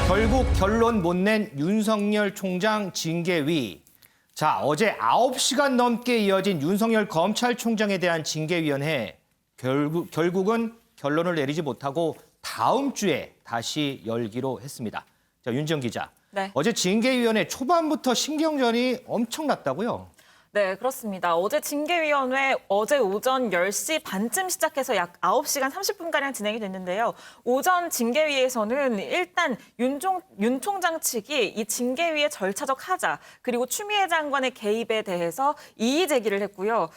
결국 결론 못 낸 윤석열 총장 징계위. 자, 어제 9시간 넘게 이어진 윤석열 검찰총장에 대한 징계위원회. 결국은 결론을 내리지 못하고 다음 주에 다시 열기로 했습니다. 자, 윤지영 기자. 네. 어제 징계위원회 초반부터 신경전이 엄청났다고요? 네, 그렇습니다. 어제 징계위원회 어제 오전 10시 반쯤 시작해서 약 9시간 30분가량 진행이 됐는데요. 오전 징계위에서는 일단 윤 총장 측이 이 징계위의 절차적 하자 그리고 추미애 장관의 개입에 대해서 이의 제기를 했고요.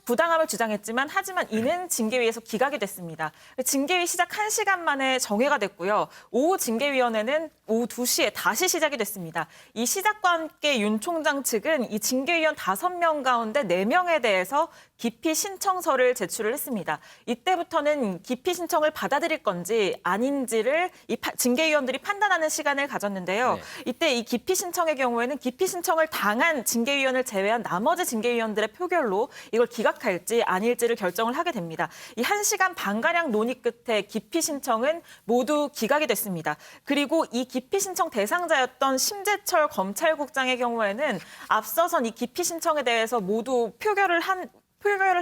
부당함을 주장했지만 하지만 이는 징계위에서 기각이 됐습니다. 징계위 시작 1시간 만에 정회가 됐고요. 오후 징계위원회는 오후 2시에 다시 시작이 됐습니다. 이 시작과 함께 윤 총장 측은 이 징계위원 5명 가운데 4명에 대해서 기피 신청서를 제출을 했습니다. 이때부터는 기피 신청을 받아들일 건지 아닌지를 이 징계위원들이 판단하는 시간을 가졌는데요. 네. 이때 이 기피 신청의 경우에는 기피 신청을 당한 징계위원을 제외한 나머지 징계위원들의 표결로 이걸 기각할지 아닐지를 결정을 하게 됩니다. 이 1시간 반가량 논의 끝에 기피 신청은 모두 기각이 됐습니다. 그리고 이 기피 신청 대상자였던 심재철 검찰국장의 경우에는 앞서선 이 기피 신청에 대해서 모두 표결을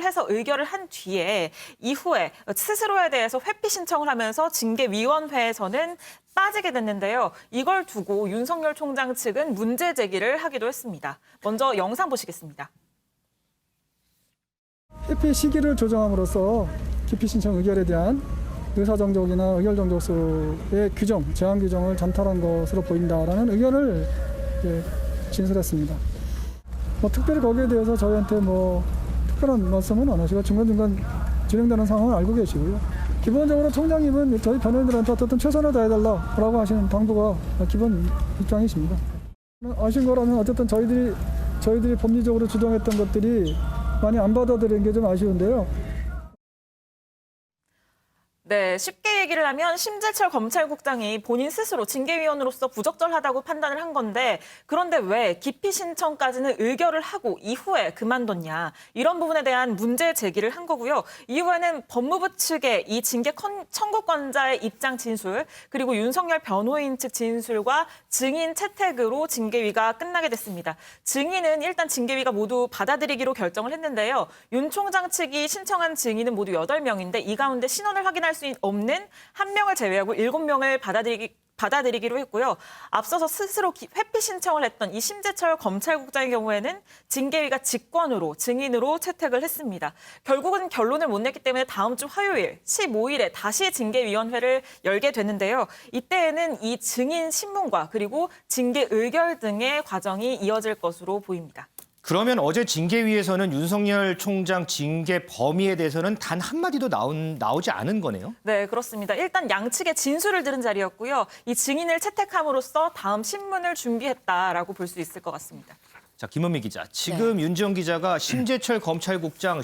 해서 의결을 한 뒤에 이후에 스스로에 대해서 회피 신청을 하면서 징계위원회에서는 빠지게 됐는데요. 이걸 두고 윤석열 총장 측은 문제 제기를 하기도 했습니다. 먼저 영상 보시겠습니다. 회피 시기를 조정함으로써 기피 신청 의결에 대한 의사정적이나 의결정적수의 규정, 제한 규정을 전탈한 것으로 보인다라는 의견을 진술했습니다. 특별히 거기에 대해서 저희한테 특별한 말씀은 안 하시고 중간중간 진행되는 상황을 알고 계시고요. 기본적으로 총장님은 저희 변호인들한테 어떻든 최선을 다해달라고 하시는 당부가 기본 입장이십니다. 아신 거라면 어쨌든 저희들이 법리적으로 주장했던 것들이 많이 안 받아들인 게 좀 아쉬운데요. 네, 쉽게 얘기를 하면 심재철 검찰국장이 본인 스스로 징계위원으로서 부적절하다고 판단을 한 건데 그런데 왜 기피 신청까지는 의결을 하고 이후에 그만뒀냐 이런 부분에 대한 문제 제기를 한 거고요. 이후에는 법무부 측의 이 징계 청구권자의 입장 진술 그리고 윤석열 변호인 측 진술과 증인 채택으로 징계위가 끝나게 됐습니다. 증인은 일단 징계위가 모두 받아들이기로 결정을 했는데요. 윤 총장 측이 신청한 증인은 모두 8명인데 이 가운데 신원을 확인할 수 없는 1명을 제외하고 7명을 받아들이기로 했고요. 앞서서 스스로 회피 신청을 했던 이 심재철 검찰국장의 경우에는 징계위가 직권으로 증인으로 채택을 했습니다. 결국은 결론을 못 냈기 때문에 다음 주 화요일 15일에 다시 징계위원회를 열게 됐는데요. 이때에는 이 증인 신문과 그리고 징계 의결 등의 과정이 이어질 것으로 보입니다. 그러면 어제 징계위에서는 윤석열 총장 징계 범위에 대해서는 단 한마디도 나오지 않은 거네요? 네, 그렇습니다. 일단 양측의 진술을 들은 자리였고요. 이 증인을 채택함으로써 다음 신문을 준비했다라고 볼 수 있을 것 같습니다. 자, 김은미 기자. 지금 윤지영 기자가 심재철 검찰국장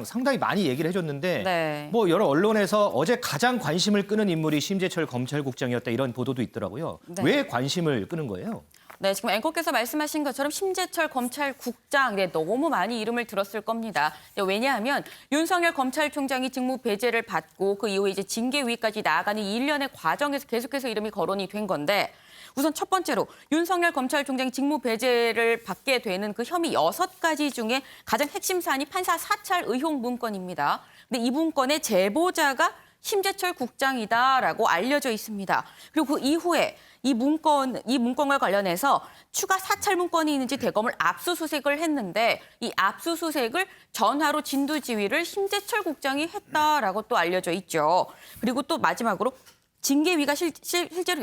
상당히 많이 얘기를 해줬는데 여러 언론에서 어제 가장 관심을 끄는 인물이 심재철 검찰국장이었다 이런 보도도 있더라고요. 왜 관심을 끄는 거예요? 네, 지금 앵커께서 말씀하신 것처럼 심재철 검찰국장, 너무 많이 이름을 들었을 겁니다. 왜냐하면 윤석열 검찰총장이 직무 배제를 받고 그 이후에 이제 징계위까지 나아가는 이 일련의 과정에서 계속해서 이름이 거론이 된 건데 우선 첫 번째로 윤석열 검찰총장이 직무 배제를 받게 되는 그 혐의 6가지 중에 가장 핵심 사안이 판사 사찰 의혹 문건입니다. 근데 이 문건의 제보자가 심재철 국장이다라고 알려져 있습니다. 그리고 그 이후에 이 문건과 관련해서 추가 사찰 문건이 있는지 대검을 압수수색을 했는데 이 압수수색을 전화로 진두지휘를 심재철 국장이 했다라고 또 알려져 있죠. 그리고 또 마지막으로 징계위가 실제로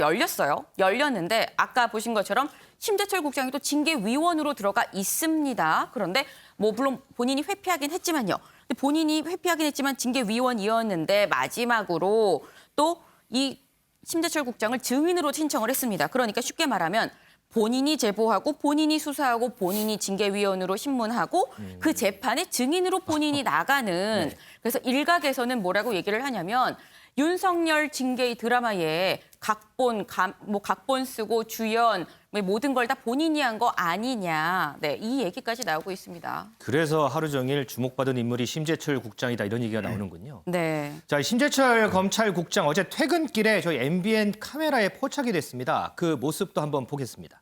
열렸는데 아까 보신 것처럼 심재철 국장이 또 징계위원으로 들어가 있습니다. 그런데 물론 본인이 회피하긴 했지만요. 본인이 회피하긴 했지만 징계위원이었는데 마지막으로 또 이 심재철 국장을 증인으로 신청을 했습니다. 그러니까 쉽게 말하면 본인이 제보하고 본인이 수사하고 본인이 징계위원으로 신문하고 그 재판에 증인으로 본인이 나가는 그래서 일각에서는 뭐라고 얘기를 하냐면 윤석열 징계의 드라마에 각본 쓰고 주연 모든 걸 다 본인이 한 거 아니냐. 네, 이 얘기까지 나오고 있습니다. 그래서 하루 종일 주목받은 인물이 심재철 국장이다 이런 얘기가 나오는군요. 네. 자, 심재철 검찰국장 어제 퇴근길에 저희 MBN 카메라에 포착이 됐습니다. 그 모습도 한번 보겠습니다.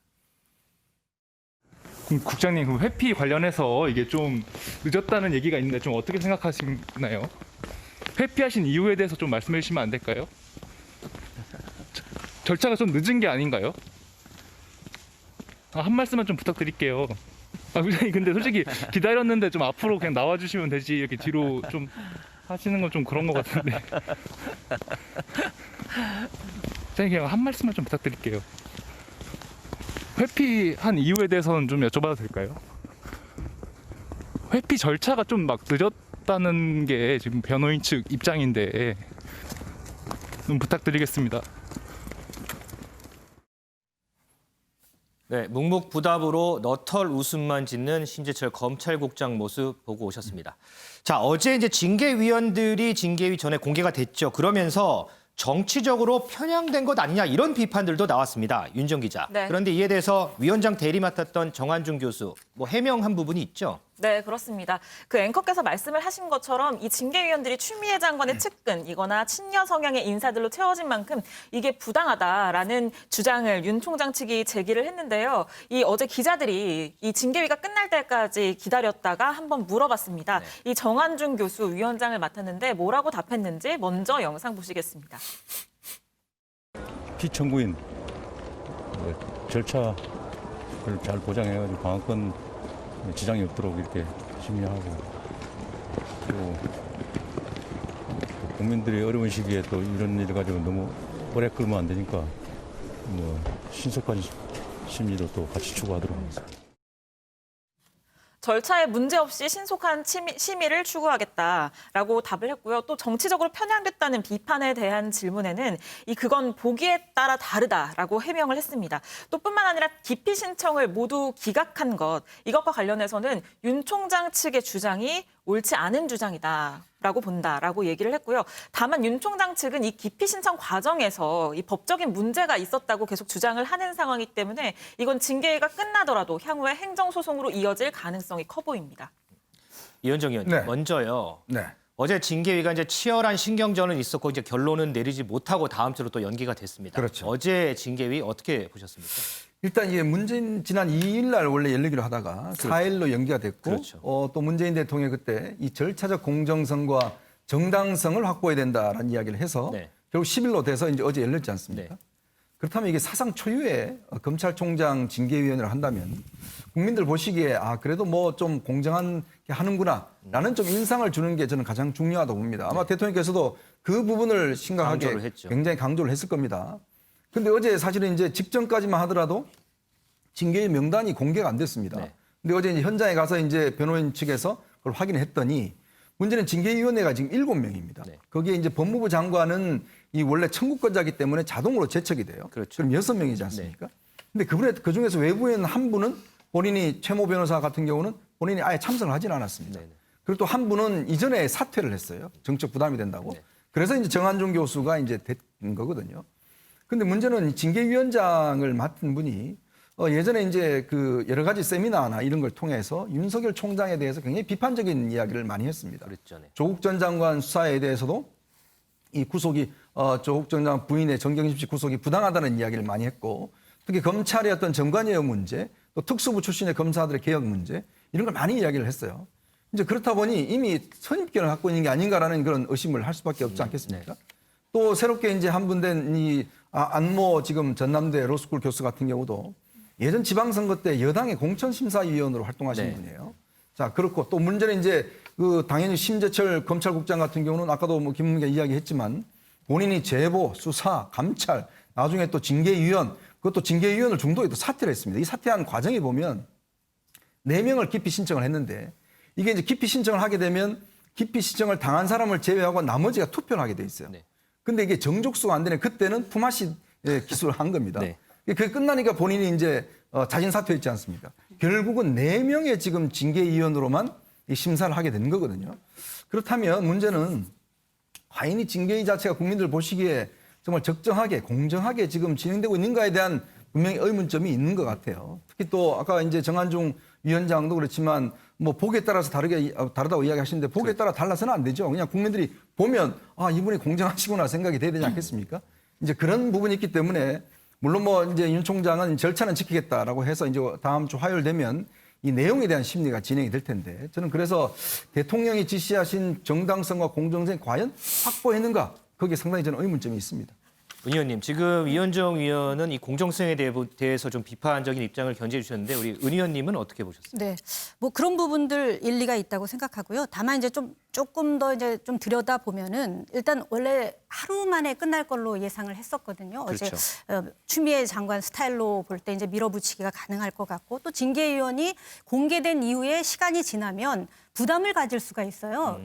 국장님, 그 회피 관련해서 이게 좀 늦었다는 얘기가 있는데 좀 어떻게 생각하시나요? 회피하신 이유에 대해서 좀 말씀해 주시면 안 될까요? 절차가 좀 늦은 게 아닌가요? 한 말씀만 좀 부탁드릴게요. 국장님, 근데 솔직히 기다렸는데 좀 앞으로 그냥 나와주시면 되지 이렇게 뒤로 좀 하시는 건 좀 그런 것 같은데. 국장님, 그냥 한 말씀만 좀 부탁드릴게요. 회피한 이유에 대해서는 좀 여쭤봐도 될까요? 회피 절차가 좀 막 늦었다는 게 지금 변호인 측 입장인데 좀 부탁드리겠습니다. 네, 묵묵부답으로 너털 웃음만 짓는 심재철 검찰국장 모습 보고 오셨습니다. 자, 어제 이제 징계위원들이 징계위 전에 공개가 됐죠. 그러면서 정치적으로 편향된 것 아니냐 이런 비판들도 나왔습니다. 윤정 기자. 네. 그런데 이에 대해서 위원장 대리 맡았던 정한준 교수 해명한 부분이 있죠. 네, 그렇습니다. 그 앵커께서 말씀을 하신 것처럼 이 징계위원들이 추미애 장관의 측근이거나 친여 성향의 인사들로 채워진 만큼 이게 부당하다라는 주장을 윤 총장 측이 제기를 했는데요. 이 어제 기자들이 이 징계위가 끝날 때까지 기다렸다가 한번 물어봤습니다. 네. 이 정한준 교수 위원장을 맡았는데 뭐라고 답했는지 먼저 영상 보시겠습니다. 피청구인 절차를 잘 보장해가지고 방어권 지장이 없도록 이렇게 심의하고 또 국민들이 어려운 시기에 또 이런 일을 가지고 너무 오래 끌면 안 되니까 신속한 심의도 또 같이 추구하도록 하겠습니다. 절차에 문제없이 신속한 심의를 추구하겠다라고 답을 했고요. 또 정치적으로 편향됐다는 비판에 대한 질문에는 그건 보기에 따라 다르다라고 해명을 했습니다. 또 뿐만 아니라 기피 신청을 모두 기각한 것, 이것과 관련해서는 윤 총장 측의 주장이 옳지 않은 주장이다라고 본다라고 얘기를 했고요. 다만 윤 총장 측은 이 기피 신청 과정에서 이 법적인 문제가 있었다고 계속 주장을 하는 상황이기 때문에 이건 징계위가 끝나더라도 향후에 행정소송으로 이어질 가능성이 커 보입니다. 이현정 의원님, 네. 먼저요. 네. 어제 징계위가 이제 치열한 신경전은 있었고 이제 결론은 내리지 못하고 다음 주로 또 연기가 됐습니다. 그렇죠. 어제 징계위 어떻게 보셨습니까? 일단 이게 문재인 지난 2일 날 원래 열리기로 하다가 4일로 연기가 됐고 그렇죠. 또 문재인 대통령이 그때 이 절차적 공정성과 정당성을 확보해야 된다라는 이야기를 해서 네. 결국 10일로 돼서 이제 어제 열렸지 않습니까? 네. 그렇다면 이게 사상 초유의 검찰총장 징계위원회를 한다면 국민들 보시기에 그래도 뭐 좀 공정한 게 하는구나라는 좀 인상을 주는 게 저는 가장 중요하다고 봅니다. 아마 대통령께서도 그 부분을 심각하게 강조를 했죠. 굉장히 강조를 했을 겁니다. 근데 어제 사실은 이제 직전까지만 하더라도 징계위 명단이 공개가 안 됐습니다. 네. 근데 어제 이제 현장에 가서 이제 변호인 측에서 그걸 확인했더니 문제는 징계위원회가 지금 7명입니다. 네. 거기에 이제 법무부 장관은 이 원래 청구권자이기 때문에 자동으로 제척이 돼요. 그렇죠. 그럼 6명이지 않습니까? 근데 그 중에서 외부인 한 분은 본인이 최모 변호사 같은 경우는 본인이 아예 참석을 하진 않았습니다. 네네. 그리고 또 한 분은 이전에 사퇴를 했어요. 정적 부담이 된다고. 네. 그래서 이제 정한준 교수가 이제 된 거거든요. 근데 문제는 징계위원장을 맡은 분이 예전에 이제 그 여러 가지 세미나나 이런 걸 통해서 윤석열 총장에 대해서 굉장히 비판적인 이야기를 많이 했습니다. 그랬죠. 네. 조국 전 장관 수사에 대해서도 이 구속이 조국 전 장관 부인의 정경심 씨 구속이 부당하다는 이야기를 많이 했고 특히 검찰의 어떤 정관예우 문제 또 특수부 출신의 검사들의 개혁 문제 이런 걸 많이 이야기를 했어요. 이제 그렇다 보니 이미 선입견을 갖고 있는 게 아닌가라는 그런 의심을 할 수밖에 없지 않겠습니까? 또 새롭게 이제 한 분 된 이 안모 지금 전남대 로스쿨 교수 같은 경우도 예전 지방선거 때 여당의 공천심사위원으로 활동하신 네. 분이에요. 자, 그렇고 또 문제는 이제 그 당연히 심재철 검찰국장 같은 경우는 아까도 뭐 김문기가 이야기했지만 본인이 제보, 수사, 감찰, 나중에 또 징계위원, 그것도 징계위원을 중도에 또 사퇴를 했습니다. 이 사퇴한 과정에 보면 4명을 기피 신청을 했는데 이게 이제 기피 신청을 하게 되면 기피 신청을 당한 사람을 제외하고 나머지가 투표를 하게 돼 있어요. 네. 근데 이게 정족수가 안 되네. 그때는 품앗이 기술을 한 겁니다. 네. 그게 끝나니까 본인이 이제 자진 사퇴했지 않습니까? 결국은 4명의 지금 징계위원으로만 이 심사를 하게 된 거거든요. 그렇다면 문제는 과연 이 징계위 자체가 국민들 보시기에 정말 적정하게 공정하게 지금 진행되고 있는가에 대한 분명히 의문점이 있는 것 같아요. 특히 또 아까 이제 정한중 위원장도 그렇지만 뭐 보기에 따라서 다르다고 이야기하시는데 보기에 따라 달라서는 안 되죠. 그냥 국민들이 보면 아 이분이 공정하시구나 생각이 돼야 되지 않겠습니까? 이제 그런 부분이 있기 때문에 물론 뭐 이제 윤 총장은 절차는 지키겠다라고 해서 이제 다음 주 화요일 되면 이 내용에 대한 심리가 진행이 될 텐데 저는 그래서 대통령이 지시하신 정당성과 공정성이 과연 확보했는가 거기에 상당히 저는 의문점이 있습니다. 은 의원님, 지금 이현정 의원은 이 공정성에 대해서 좀 비판적인 입장을 견지해 주셨는데 우리 은 의원님은 어떻게 보셨어요? 네, 뭐 그런 부분들 일리가 있다고 생각하고요. 다만 이제 조금 더 이제 좀 들여다 보면은 일단 원래 하루 만에 끝날 걸로 예상을 했었거든요. 그렇죠. 어제 추미애 장관 스타일로 볼 때 이제 밀어붙이기가 가능할 것 같고 또 징계위원이 공개된 이후에 시간이 지나면 부담을 가질 수가 있어요.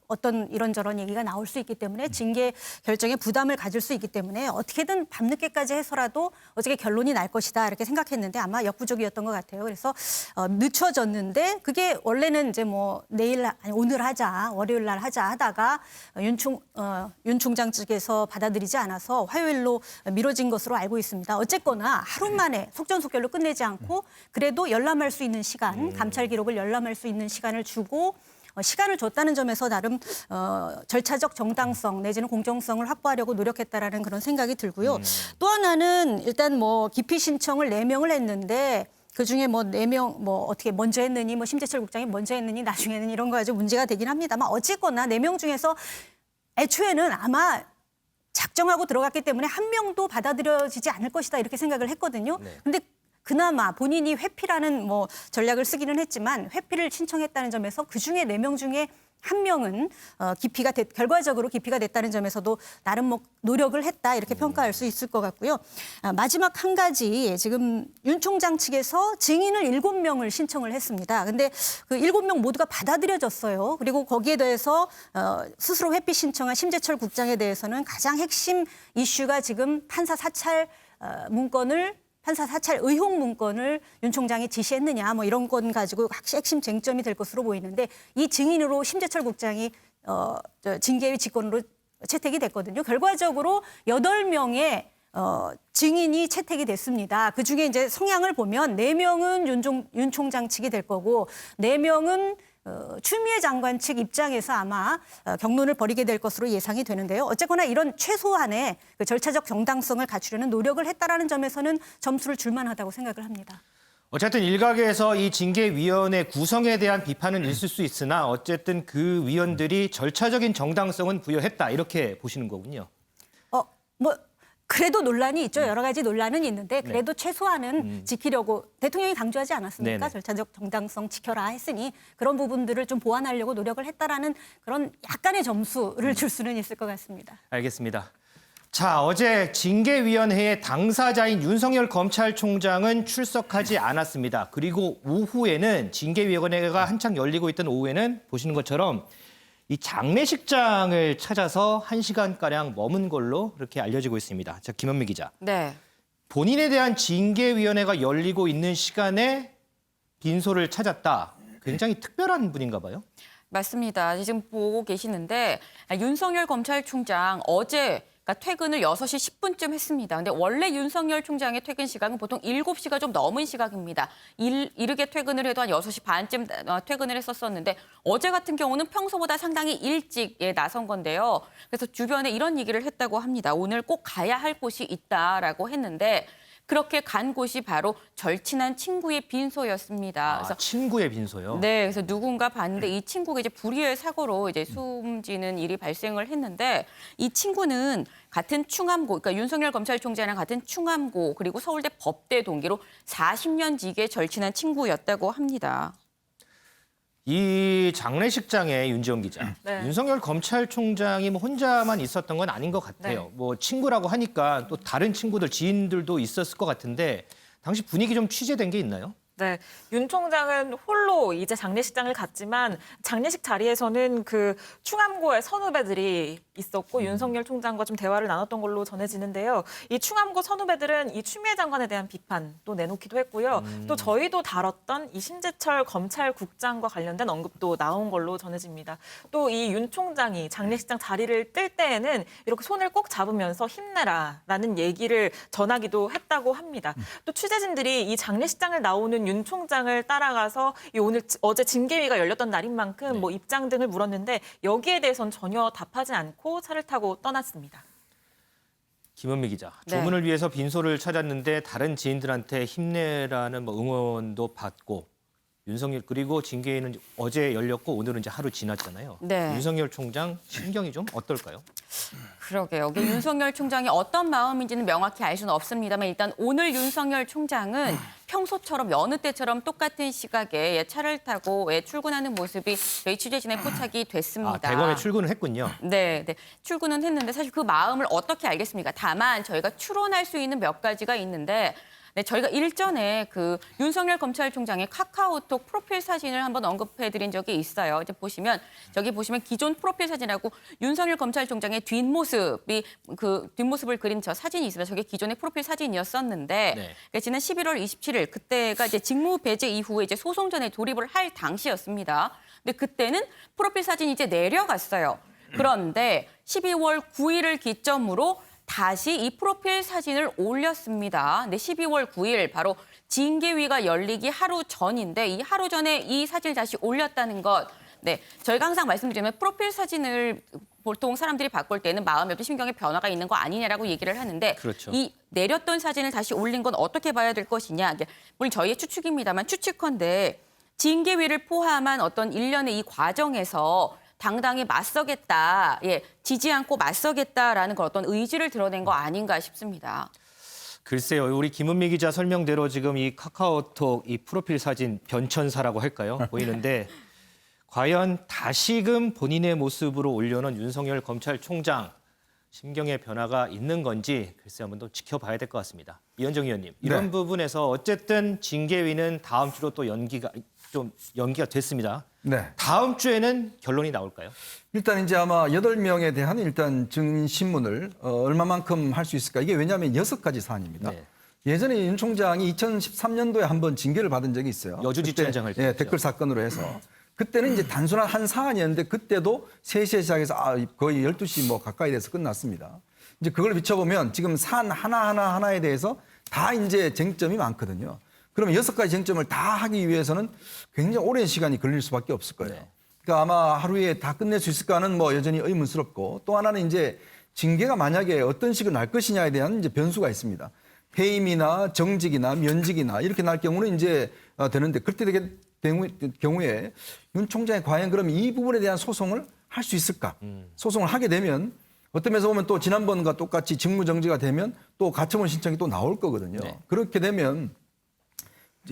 어떤 이런저런 얘기가 나올 수 있기 때문에 징계 결정에 부담을 가질 수 있기 때문에 어떻게든 밤늦게까지 해서라도 어떻게 결론이 날 것이다 이렇게 생각했는데 아마 역부족이었던 것 같아요. 그래서 늦춰졌는데 그게 원래는 이제 뭐 내일 아니 오늘 하자 월요일 날 하자 하다가 윤 총장 측에서 받아들이지 않아서 화요일로 미뤄진 것으로 알고 있습니다. 어쨌거나 하루 만에 속전속결로 끝내지 않고 그래도 열람할 수 있는 시간, 감찰 기록을 열람할 수 있는 시간을 주고 시간을 줬다는 점에서 나름 절차적 정당성 내지는 공정성을 확보하려고 노력했다라는 그런 생각이 들고요. 또 하나는 일단 뭐 기피 신청을 4명을 했는데 그중에 뭐 4명 뭐 어떻게 먼저 했느니 뭐 심재철 국장이 먼저 했느니 나중에 했느니 이런 거 가지고 문제가 되긴 합니다만 어쨌거나 4명 중에서 애초에는 아마 작정하고 들어갔기 때문에 한 명도 받아들여지지 않을 것이다 이렇게 생각을 했거든요. 근데 그나마 본인이 회피라는 뭐 전략을 쓰기는 했지만 회피를 신청했다는 점에서 그중에 4명 중에 한 명은 결과적으로 기피가 됐다는 점에서도 나름 뭐 노력을 했다 이렇게 평가할 수 있을 것 같고요. 마지막 한 가지 지금 윤 총장 측에서 증인을 7명을 신청을 했습니다. 근데 그 7명 모두가 받아들여졌어요. 그리고 거기에 대해서 스스로 회피 신청한 심재철 국장에 대해서는 가장 핵심 이슈가 지금 판사 사찰 의혹 문건을 윤 총장이 지시했느냐 뭐 이런 건 가지고 핵심 쟁점이 될 것으로 보이는데 이 증인으로 심재철 국장이 징계위 직권으로 채택이 됐거든요. 결과적으로 8명의 증인이 채택이 됐습니다. 그중에 이제 성향을 보면 4명은 윤 총장 측이 될 거고 4명은 추미애 장관 측 입장에서 아마 경론을 벌이게 될 것으로 예상이 되는데요. 어쨌거나 이런 최소한의 그 절차적 정당성을 갖추려는 노력을 했다라는 점에서는 점수를 줄 만하다고 생각을 합니다. 어쨌든 일각에서 이 징계위원회 구성에 대한 비판은 있을 수 있으나 어쨌든 그 위원들이 절차적인 정당성은 부여했다 이렇게 보시는 거군요. 그래도 논란이 있죠. 여러 가지 논란은 있는데 그래도 최소한은 지키려고 대통령이 강조하지 않았습니까? 네네. 절차적 정당성 지켜라 했으니 그런 부분들을 좀 보완하려고 노력을 했다라는 그런 약간의 점수를 줄 수는 있을 것 같습니다. 알겠습니다. 자, 어제 징계위원회의 당사자인 윤석열 검찰총장은 출석하지 않았습니다. 그리고 오후에는 징계위원회가 한창 열리고 있던 오후에는 보시는 것처럼 이 장례식장을 찾아서 1시간가량 머문 걸로 그렇게 알려지고 있습니다. 자, 김현미 기자. 네. 본인에 대한 징계위원회가 열리고 있는 시간에 빈소를 찾았다. 굉장히 특별한 분인가 봐요. 맞습니다. 지금 보고 계시는데 윤석열 검찰총장 어제 퇴근을 6시 10분쯤 했습니다. 근데 원래 윤석열 총장의 퇴근 시각은 보통 7시가 좀 넘은 시각입니다. 이르게 퇴근을 해도 한 6시 반쯤 퇴근을 했었는데 어제 같은 경우는 평소보다 상당히 일찍 나선 건데요. 그래서 주변에 이런 얘기를 했다고 합니다. 오늘 꼭 가야 할 곳이 있다라고 했는데 그렇게 간 곳이 바로 절친한 친구의 빈소였습니다. 그래서 친구의 빈소요? 네, 그래서 누군가 봤는데 이 친구가 이제 불의의 사고로 이제 숨지는 일이 발생을 했는데 이 친구는 같은 충암고, 그러니까 윤석열 검찰총장이랑 같은 충암고 그리고 서울대 법대 동기로 40년 지기의 절친한 친구였다고 합니다. 이 장례식장에 윤지영 기자, 네. 윤석열 검찰총장이 뭐 혼자만 있었던 건 아닌 것 같아요. 네. 뭐 친구라고 하니까 또 다른 친구들, 지인들도 있었을 것 같은데 당시 분위기 좀 취재된 게 있나요? 네, 윤 총장은 홀로 이제 장례식장을 갔지만 장례식 자리에서는 그 충암고의 선후배들이 있었고 윤석열 총장과 좀 대화를 나눴던 걸로 전해지는데요. 이 충암고 선후배들은 이 추미애 장관에 대한 비판도 내놓기도 했고요. 또 저희도 다뤘던 이 심재철 검찰국장과 관련된 언급도 나온 걸로 전해집니다. 또 이 윤 총장이 장례식장 자리를 뜰 때에는 이렇게 손을 꼭 잡으면서 힘내라라는 얘기를 전하기도 했다고 합니다. 또 취재진들이 이 장례식장을 나오는 윤 총장을 따라가서 어제 징계위가 열렸던 날인 만큼 뭐 입장 등을 물었는데 여기에 대해서는 전혀 답하지 않고 차를 타고 떠났습니다. 김은미 기자, 네. 조문을 위해서 빈소를 찾았는데 다른 지인들한테 힘내라는 뭐 응원도 받고 윤석열 그리고 징계위는 어제 열렸고 오늘은 이제 하루 지났잖아요. 네. 윤석열 총장 심경이 좀 어떨까요? 그러게요. 이게 윤석열 총장이 어떤 마음인지는 명확히 알 수는 없습니다만 일단 오늘 윤석열 총장은 평소처럼 여느 때처럼 똑같은 시각에 차를 타고 출근하는 모습이 저희 취재진에 포착이 됐습니다. 아, 대검에 출근을 했군요. 네, 출근은 했는데 사실 그 마음을 어떻게 알겠습니까? 다만 저희가 추론할 수 있는 몇 가지가 있는데 저희가 일전에 그 윤석열 검찰총장의 카카오톡 프로필 사진을 한번 언급해드린 적이 있어요. 이제 저기 보시면 기존 프로필 사진하고 윤석열 검찰총장의 뒷모습을 그린 저 사진이 있습니다. 저게 기존의 프로필 사진이었었는데 그러니까 지난 11월 27일 그때가 이제 직무 배제 이후에 이제 소송전에 돌입을 할 당시였습니다. 근데 그때는 프로필 사진이 이제 내려갔어요. 그런데 12월 9일을 기점으로 다시 이 프로필 사진을 올렸습니다. 근데 12월 9일 바로 징계위가 열리기 하루 전인데 이 하루 전에 이 사진을 다시 올렸다는 것. 네, 저희가 항상 말씀드리면 프로필 사진을 보통 사람들이 바꿀 때는 마음에 어떤 심경의 변화가 있는 거 아니냐라고 얘기를 하는데 그렇죠. 이 내렸던 사진을 다시 올린 건 어떻게 봐야 될 것이냐. 물론 저희의 추측입니다만 추측컨대 징계위를 포함한 어떤 일련의 이 과정에서 당당히 맞서겠다, 지지 않고 맞서겠다라는 걸 어떤 의지를 드러낸 거 아닌가 싶습니다. 글쎄요, 우리 김은미 기자 설명대로 지금 이 카카오톡 이 프로필 사진 변천사라고 할까요? 보이는데 과연 다시금 본인의 모습으로 올려놓은 윤석열 검찰총장 심경의 변화가 있는 건지 글쎄 한번 더 지켜봐야 될 것 같습니다. 이현정 의원님, 이런 부분에서 어쨌든 징계위는 다음 주로 또 연기가 됐습니다. 네. 다음 주에는 결론이 나올까요? 일단 이제 아마 8명에 대한 일단 증인신문을 얼마만큼 할 수 있을까. 이게 왜냐하면 6가지 사안입니다. 네. 예전에 윤 총장이 2013년도에 한번 징계를 받은 적이 있어요. 여주지천장 할 때. 댓글 사건으로 해서. 그때는 이제 단순한 한 사안이었는데 그때도 3시에 시작해서 거의 12시 가까이 돼서 끝났습니다. 이제 그걸 비춰보면 지금 사안 하나하나에 대해서 다 이제 쟁점이 많거든요. 그러면 6가지 쟁점을 다 하기 위해서는 굉장히 오랜 시간이 걸릴 수밖에 없을 거예요. 네. 그러니까 아마 하루에 다 끝낼 수 있을까는 여전히 의문스럽고 또 하나는 이제 징계가 만약에 어떤 식으로 날 것이냐에 대한 이제 변수가 있습니다. 해임이나 정직이나 면직이나 이렇게 날 경우는 이제 되는데 그렇게 되게 경우에 윤 총장이 과연 그럼 이 부분에 대한 소송을 할 수 있을까? 소송을 하게 되면 어떤 면에서 보면 또 지난번과 똑같이 직무정지가 되면 또 가처분 신청이 또 나올 거거든요. 네. 그렇게 되면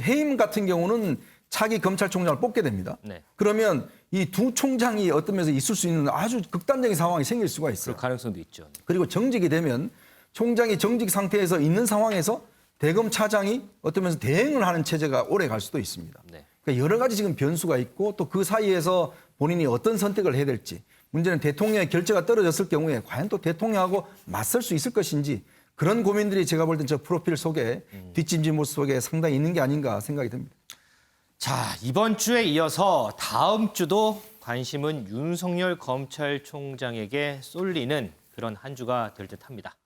해임 같은 경우는 차기 검찰총장을 뽑게 됩니다. 네. 그러면 이 두 총장이 어떤 면에서 있을 수 있는 아주 극단적인 상황이 생길 수가 있어요. 그럴 가능성도 있죠. 그리고 정직이 되면 총장이 정직 상태에서 있는 상황에서 대검 차장이 어떤 면에서 대행을 하는 체제가 오래 갈 수도 있습니다. 네. 그러니까 여러 가지 지금 변수가 있고 또 그 사이에서 본인이 어떤 선택을 해야 될지 문제는 대통령의 결재가 떨어졌을 경우에 과연 또 대통령하고 맞설 수 있을 것인지 그런 고민들이 제가 볼 땐 저 프로필 속에 뒷짐지 모습 속에 상당히 있는 게 아닌가 생각이 듭니다. 자, 이번 주에 이어서 다음 주도 관심은 윤석열 검찰총장에게 쏠리는 그런 한 주가 될 듯합니다.